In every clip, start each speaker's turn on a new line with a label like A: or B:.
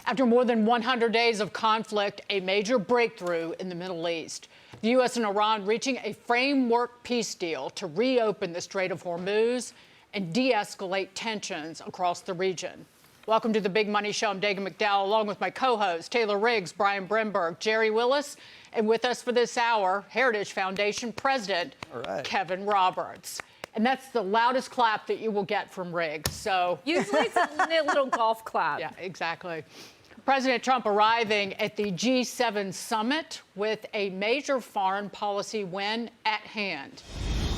A: After more than 100 days of conflict, a major breakthrough in the Middle East. The U.S. and Iran reaching a framework peace deal to reopen the Strait of Hormuz and de-escalate tensions across the region. Welcome to the Big Money Show. I'm Dagan McDowell, along with my co-hosts Taylor Riggs, Brian Brimberg, Jerry Willis, and with us for this hour, Heritage Foundation President Kevin Roberts. And that's the loudest clap that you will get from Riggs. So
B: usually it's a little golf clap.
A: Yeah, exactly. President Trump arriving at the G7 summit with a major foreign policy win at hand.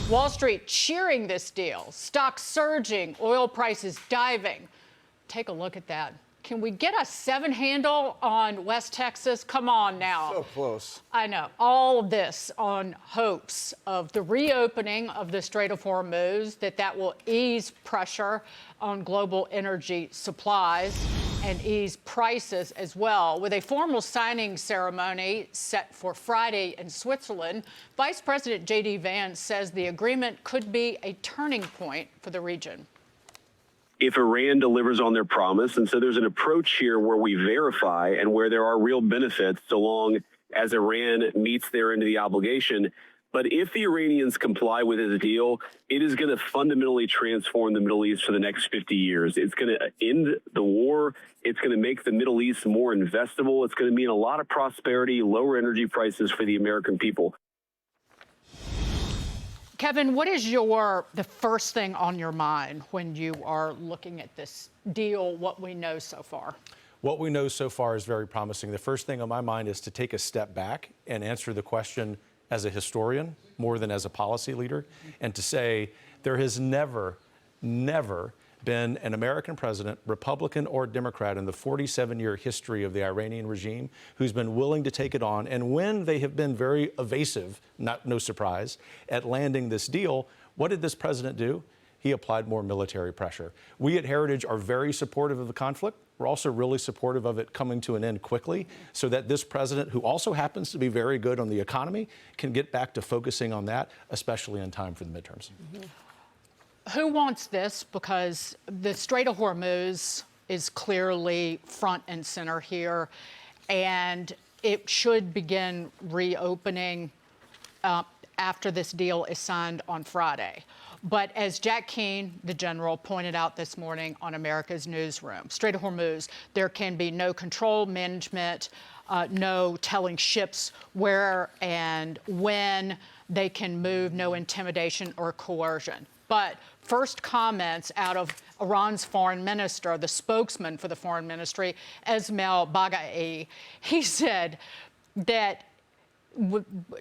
A: Wall Street cheering this deal, stocks surging, oil prices diving. Take a look at that. Can we get a 7 handle on West Texas? Come on now.
C: So close.
A: I know. All of this on hopes of the reopening of the Strait of Hormuz, that will ease pressure on global energy supplies and ease prices as well. With a formal signing ceremony set for Friday in Switzerland, Vice President J.D. Vance says the agreement could be a turning point for the region.
D: If Iran delivers on their promise. And so there's an approach here where we verify and where there are real benefits so long as Iran meets their end of the obligation. But if the Iranians comply with this deal, it is going to fundamentally transform the Middle East for the next 50 years. It's going to end the war. It's going to make the Middle East more investable. It's going to mean a lot of prosperity, lower energy prices for the American people.
A: Kevin, what is the first thing on your mind when you are looking at this deal, what we know so far?
E: What we know so far is very promising. The first thing on my mind is to take a step back and answer the question as a historian more than as a policy leader, and to say there has never been an American president, Republican or Democrat, in the 47-year history of the Iranian regime who's been willing to take it on. And when they have been very evasive, no surprise, at landing this deal, what did this president do? He applied more military pressure. We at Heritage are very supportive of the conflict. We're also really supportive of it coming to an end quickly so that this president, who also happens to be very good on the economy, can get back to focusing on that, especially in time for the midterms.
A: Mm-hmm. Who wants this? Because the Strait of Hormuz is clearly front and center here, and it should begin reopening after this deal is signed on Friday. But as Jack Keane, the general, pointed out this morning on America's Newsroom, Strait of Hormuz, there can be no control management, no telling ships where and when they can move, no intimidation or coercion. But first comments out of Iran's foreign minister, the spokesman for the foreign ministry, Esmail Baghai, he said that,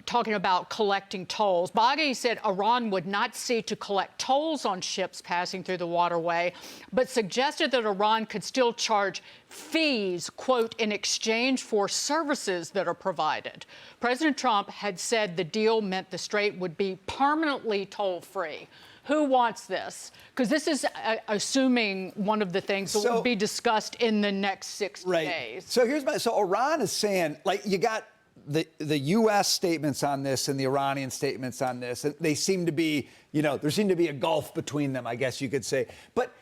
A: talking about collecting tolls, Baghai said Iran would not seek to collect tolls on ships passing through the waterway, but suggested that Iran could still charge fees, quote, in exchange for services that are provided. President Trump had said the deal meant the strait would be permanently toll-free. Who wants this? Because this is assuming one of the things that will be discussed in the next 60 days.
C: So so Iran is saying, like, you got the U.S. statements on this and the Iranian statements on this. And they seem to be, there seemed to be a gulf between them, I guess you could say. But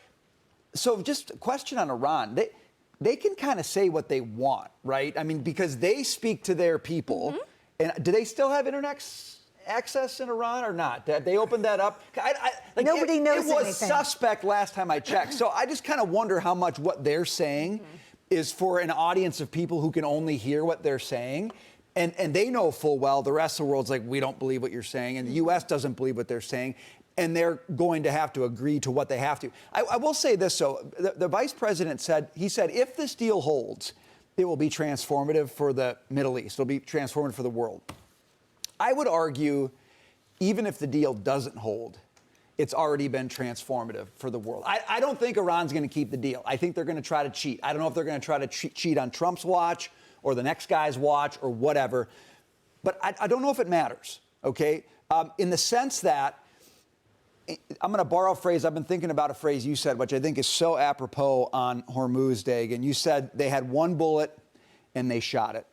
C: so just a question on Iran. They can kind of say what they want, right? I mean, because they speak to their people. Mm-hmm. And do they still have internet access in Iran or not? They opened that up?
F: Nobody knows
C: It was
F: anything.
C: suspect last time I checked. So I just kind of wonder how much what they're saying is for an audience of people who can only hear what they're saying. And they know full well the rest of the world's like, we don't believe what you're saying. And the U.S. doesn't believe what they're saying. And they're going to have to agree to what they have to. I will say this, though. The vice president said, if this deal holds, it will be transformative for the Middle East. It'll be transformative for the world. I would argue, even if the deal doesn't hold, it's already been transformative for the world. I don't think Iran's going to keep the deal. I think they're going to try to cheat. I don't know if they're going to try to cheat on Trump's watch or the next guy's watch or whatever. But I don't know if it matters, okay? In the sense that, I'm going to borrow a phrase. I've been thinking about a phrase you said, which I think is so apropos on Hormuz, Dagan. You said they had one bullet and they shot it.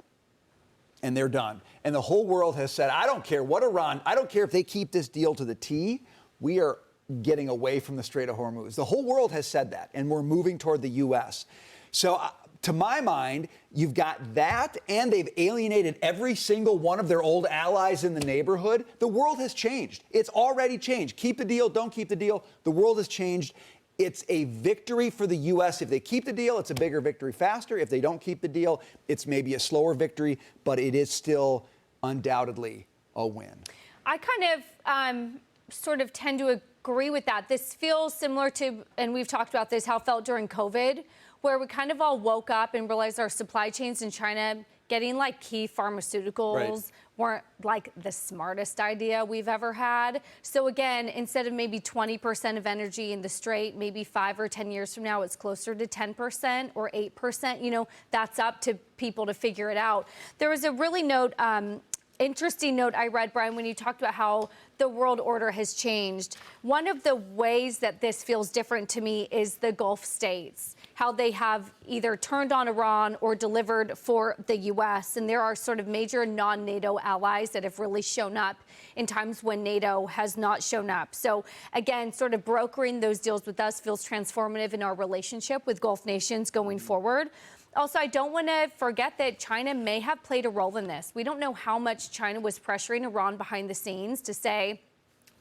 C: And they're done. And the whole world has said, I don't care what Iran, I don't care if they keep this deal to the T, we are getting away from the Strait of Hormuz. The whole world has said that, and we're moving toward the U.S. So to my mind, you've got that, and they've alienated every single one of their old allies in the neighborhood. The world has changed. It's already changed. Keep the deal, don't keep the deal. The world has changed. It's a victory for the U.S. If they keep the deal, it's a bigger victory faster. If they don't keep the deal, it's maybe a slower victory, but it is still undoubtedly a win.
B: I kind of sort of tend to agree with that. This feels similar to, and we've talked about this, how it felt during COVID, where we kind of all woke up and realized our supply chains in China getting like key pharmaceuticals weren't like the smartest idea we've ever had. So again, instead of maybe 20% of energy in the Strait, maybe 5 or 10 years from now, it's closer to 10% or 8%. You know, that's up to people to figure it out. There was a really interesting note I read, Brian, when you talked about how the world order has changed. One of the ways that this feels different to me is the Gulf states, how they have either turned on Iran or delivered for the U.S. And there are sort of major non-NATO allies that have really shown up in times when NATO has not shown up. So again, sort of brokering those deals with us feels transformative in our relationship with Gulf nations going forward. Also, I don't want to forget that China may have played a role in this. We don't know how much China was pressuring Iran behind the scenes to say,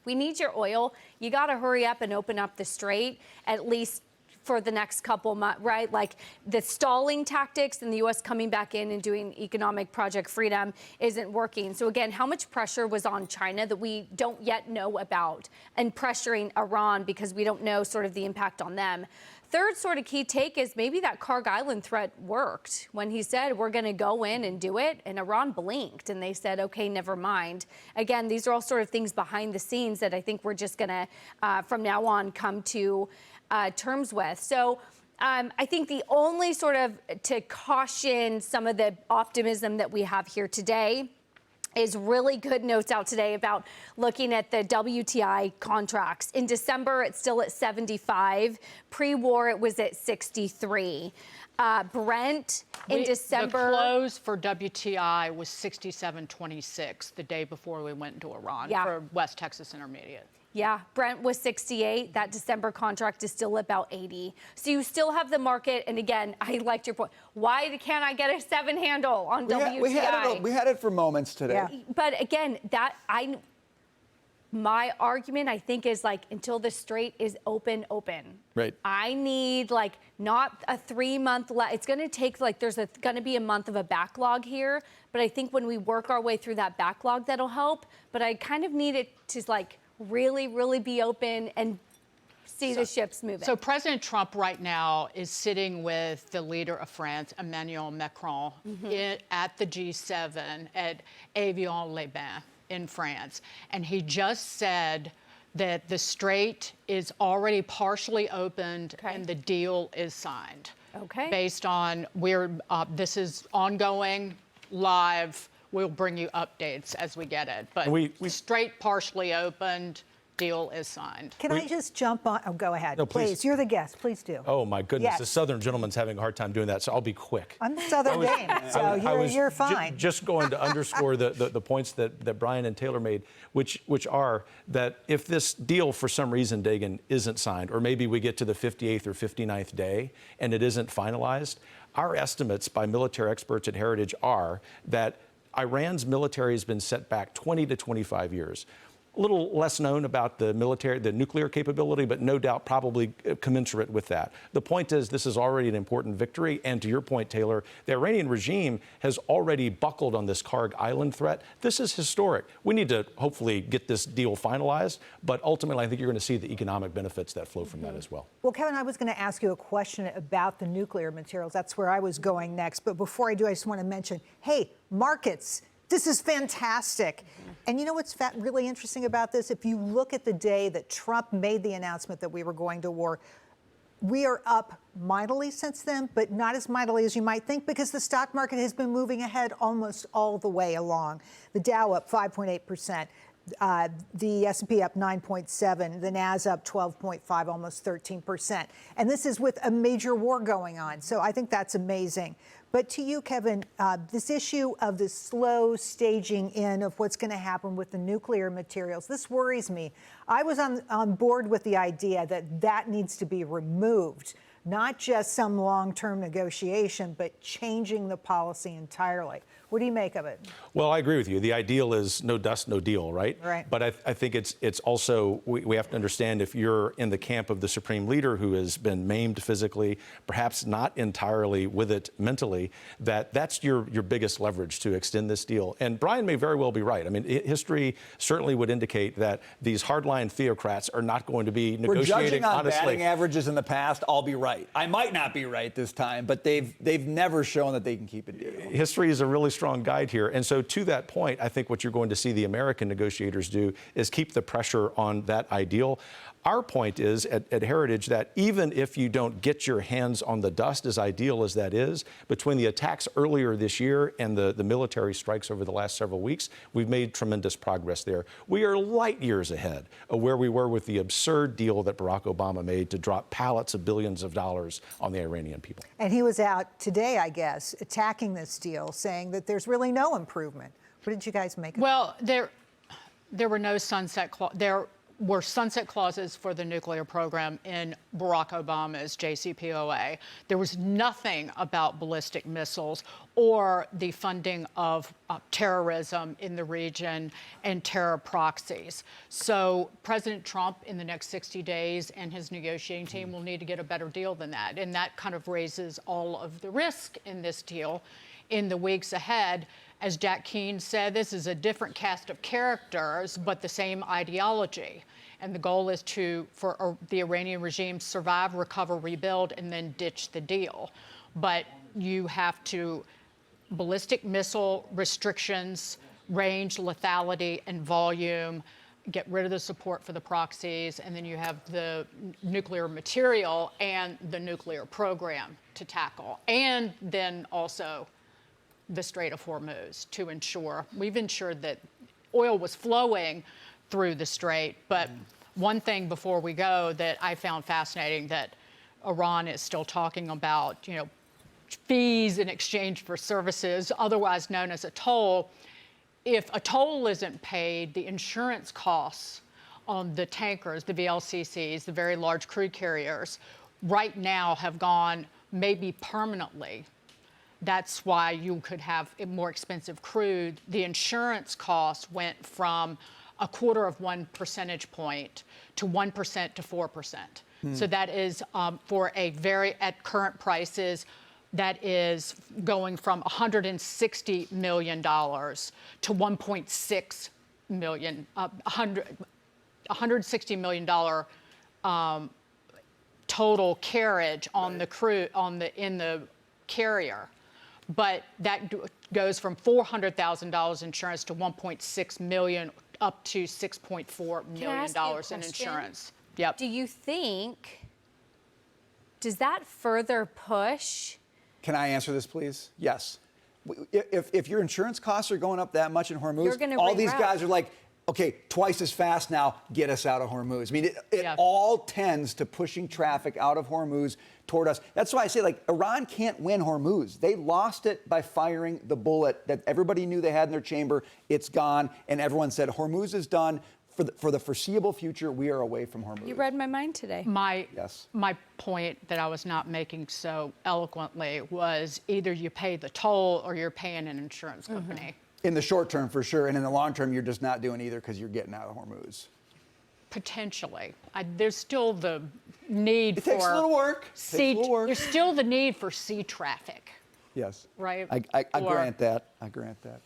B: we need your oil. You got to hurry up and open up the Strait, at least for the next couple months, right? Like the stalling tactics and the U.S. coming back in and doing economic Project Freedom isn't working. So again, how much pressure was on China that we don't yet know about, and pressuring Iran because we don't know sort of the impact on them. Third sort of key take is maybe that Kharg Island threat worked when he said, we're going to go in and do it. And Iran blinked and they said, OK, never mind. Again, these are all sort of things behind the scenes that I think we're just going to, from now on, come to terms with. So I think the only sort of to caution some of the optimism that we have here today is really good notes out today about looking at the WTI contracts. In December, it's still at 75. Pre-war, it was at 63. Brent in December.
A: The close for WTI was 67.26 the day before we went into Iran for West Texas Intermediate.
B: Yeah, Brent was 68. That December contract is still about 80. So you still have the market. And again, I liked your point. Why can't I get a 7 handle on WTI?
C: We had it for moments today.
B: Yeah. But again, my argument, I think, is like until the Strait is open.
C: Right.
B: I need like not a 3-month. It's going to take like there's going to be a month of a backlog here. But I think when we work our way through that backlog, that'll help. But I kind of need it to like really, really be open and see the ships moving.
A: So President Trump right now is sitting with the leader of France, Emmanuel Macron, at the G7 at Avion-les-Bains in France. And he just said that the Strait is already partially opened and the deal is signed.
B: Okay.
A: Based on this is ongoing, live. We'll bring you updates as we get it. But we Strait partially opened, deal is signed.
F: Can I just jump on? Oh, go ahead.
E: No, please.
F: You're the guest. Please do.
E: Oh, my goodness.
F: Yes.
E: The Southern gentleman's having a hard time doing that, so I'll be quick.
F: I'm Southern game, so you're fine.
E: Just going to underscore the points that Brian and Taylor made, which are that if this deal, for some reason, Dagan, isn't signed, or maybe we get to the 58th or 59th day and it isn't finalized, our estimates by military experts at Heritage are that Iran's military has been set back 20 to 25 years. A little less known about the nuclear capability, but no doubt probably commensurate with that. The point is, this is already an important victory. And to your point, Taylor, the Iranian regime has already buckled on this Kharg Island threat. This is historic. We need to hopefully get this deal finalized. But ultimately, I think you're going to see the economic benefits that flow from that as well.
F: Well, Kevin, I was going to ask you a question about the nuclear materials. That's where I was going next. But before I do, I just want to mention, hey, markets. This is fantastic. And you know what's really interesting about this? If you look at the day that Trump made the announcement that we were going to war, we are up mightily since then, but not as mightily as you might think, because the stock market has been moving ahead almost all the way along. The Dow up 5.8%. The S&P up 9.7, the Nas up 12.5, almost 13%. And this is with a major war going on. So I think that's amazing. But to you, Kevin, this issue of the slow staging in of what's going to happen with the nuclear materials, this worries me. I was on board with the idea that needs to be removed. not just some long-term negotiation, but changing the policy entirely. What do you make of it?
E: Well, I agree with you. The ideal is no dust, no deal, right?
F: Right.
E: But I think it's also, we have to understand, if you're in the camp of the supreme leader who has been maimed physically, perhaps not entirely with it mentally, that's your biggest leverage to extend this deal. And Brian may very well be right. I mean, history certainly would indicate that these hardline theocrats are not going to be negotiating
C: We're judging on
E: honestly.
C: batting averages in the past. I'll be right. I might not be right this time, but they've never shown that they can keep a deal.
E: History is a really strong guide here. And so to that point, I think what you're going to see the American negotiators do is keep the pressure on that ideal. Our point is at Heritage that even if you don't get your hands on the dust, as ideal as that is, between the attacks earlier this year and the military strikes over the last several weeks, we've made tremendous progress there. We are light years ahead of where we were with the absurd deal that Barack Obama made to drop pallets of billions of dollars on the Iranian people.
F: And he was out today, I guess, attacking this deal, saying that there's really no improvement. What did you guys make of it?
A: Well, there were no sunset clauses. There were sunset clauses for the nuclear program in Barack Obama's JCPOA. There was nothing about ballistic missiles or the funding of terrorism in the region and terror proxies. So President Trump in the next 60 days and his negotiating team will need to get a better deal than that. And that kind of raises all of the risk in this deal in the weeks ahead. As Jack Keane said, this is a different cast of characters, but the same ideology. And the goal is for the Iranian regime survive, recover, rebuild, and then ditch the deal. But you have to ballistic missile restrictions, range, lethality, and volume, get rid of the support for the proxies, and then you have the nuclear material and the nuclear program to tackle. And then also the Strait of Hormuz to ensure, we've ensured that oil was flowing through the Strait. But one thing before we go that I found fascinating, that Iran is still talking about, fees in exchange for services, otherwise known as a toll. If a toll isn't paid, the insurance costs on the tankers, the VLCCs, the very large crude carriers, right now have gone maybe permanently. That's why you could have a more expensive crude. The insurance cost went from 0.25 percentage point to 1% to 4%. So that is for at current prices, that is going from $160 million to $1.6 million, $160 million total carriage on the crude in the carrier. But that goes from $400,000 insurance to $1.6 million up to $6.4 million in insurance. Yep.
B: Do you think, does that further push?
C: Can I answer this, please? Yes. If your insurance costs are going up that much in Hormuz, all these guys are like, okay, twice as fast now, get us out of Hormuz. I mean, it all tends to pushing traffic out of Hormuz toward us. That's why I say, Iran can't win Hormuz. They lost it by firing the bullet that everybody knew they had in their chamber. It's gone, and everyone said, Hormuz is done. For the foreseeable future, we are away from Hormuz.
B: You read my mind today.
A: My point that I was not making so eloquently was either you pay the toll or you're paying an insurance company.
C: In the short term, for sure, and in the long term, you're just not doing either because you're getting out of Hormuz.
A: Potentially. There's still the need for...
C: It takes a little work.
A: There's still the need for sea traffic.
C: Yes.
A: Right?
C: I grant that. I grant that.